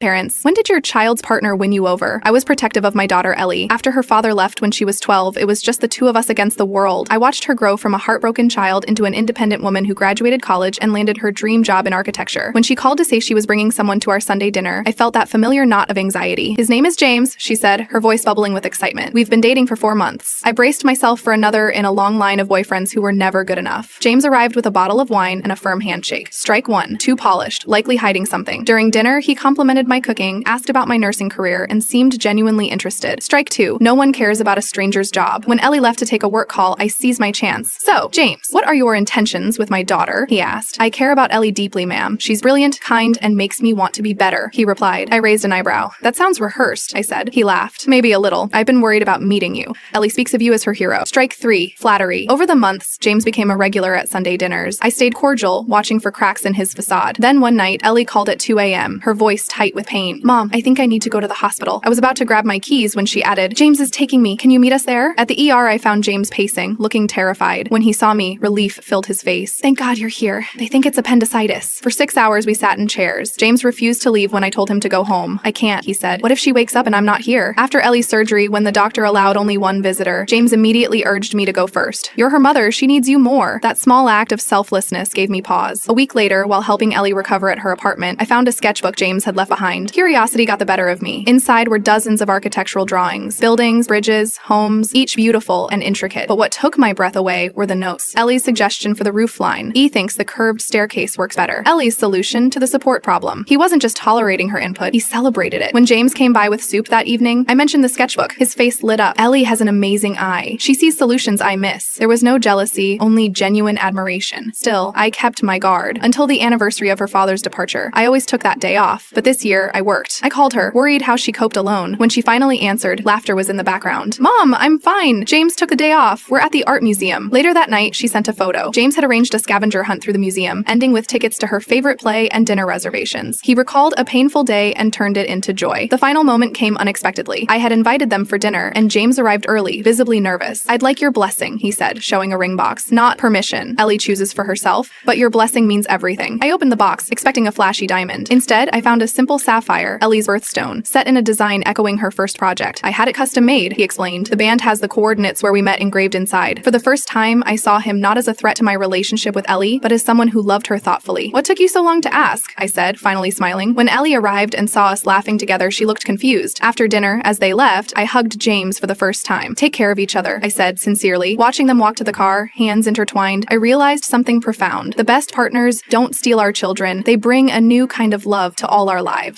Parents, when did your child's partner win you over? I was protective of my daughter Ellie. After her father left when she was 12, it was just the two of us against the world. I watched her grow from a heartbroken child into an independent woman who graduated college and landed her dream job in architecture. When she called to say she was bringing someone to our Sunday dinner, I felt that familiar knot of anxiety. His name is James, she said, her voice bubbling with excitement. We've been dating for 4 months. I braced myself for another in a long line of boyfriends who were never good enough. James arrived with a bottle of wine and a firm handshake. Strike one, too polished, likely hiding something. During dinner, he complimented my cooking, asked about my nursing career, and seemed genuinely interested. Strike two, no one cares about a stranger's job. When Ellie left to take a work call, I seized my chance. So, James, what are your intentions with my daughter? He asked. I care about Ellie deeply, ma'am. She's brilliant, kind, and makes me want to be better, he replied. I raised an eyebrow. That sounds rehearsed, I said. He laughed. Maybe a little. I've been worried about meeting you. Ellie speaks of you as her hero. Strike three, flattery. Over the months, James became a regular at Sunday dinners. I stayed cordial, watching for cracks in his facade. Then one night, Ellie called at 2 a.m., her voice tight with pain. Mom, I think I need to go to the hospital. I was about to grab my keys when she added, James is taking me. Can you meet us there? At the ER, I found James pacing, looking terrified. When he saw me, relief filled his face. Thank God you're here. They think it's appendicitis. For 6 hours, we sat in chairs. James refused to leave when I told him to go home. I can't, he said. What if she wakes up and I'm not here? After Ellie's surgery, when the doctor allowed only one visitor, James immediately urged me to go first. You're her mother. She needs you more. That small act of selflessness gave me pause. A week later, while helping Ellie recover at her apartment, I found a sketchbook James had left behind. Curiosity got the better of me. Inside were dozens of architectural drawings, buildings, bridges, homes, each beautiful and intricate. But what took my breath away were the notes. Ellie's suggestion for the roof line. E thinks the curved staircase works better. Ellie's solution to the support problem. He wasn't just tolerating her input, he celebrated it. When James came by with soup that evening, I mentioned the sketchbook. His face lit up. Ellie has an amazing eye. She sees solutions I miss. There was no jealousy, only genuine admiration. Still, I kept my guard. Until the anniversary of her father's departure. I always took that day off, but this year, I worked. I called her, worried how she coped alone. When she finally answered, laughter was in the background. Mom, I'm fine. James took the day off. We're at the art museum. Later that night, she sent a photo. James had arranged a scavenger hunt through the museum, ending with tickets to her favorite play and dinner reservations. He recalled a painful day and turned it into joy. The final moment came unexpectedly. I had invited them for dinner, and James arrived early, visibly nervous. I'd like your blessing, he said, showing a ring box. Not permission. Ellie chooses for herself, but your blessing means everything. I opened the box, expecting a flashy diamond. Instead, I found a simple sapphire, Ellie's birthstone, set in a design echoing her first project. I had it custom made, he explained. The band has the coordinates where we met engraved inside. For the first time, I saw him not as a threat to my relationship with Ellie, but as someone who loved her thoughtfully. What took you so long to ask? I said, finally smiling. When Ellie arrived and saw us laughing together, she looked confused. After dinner, as they left, I hugged James for the first time. Take care of each other, I said sincerely. Watching them walk to the car, hands intertwined, I realized something profound. The best partners don't steal our children. They bring a new kind of love to all our lives.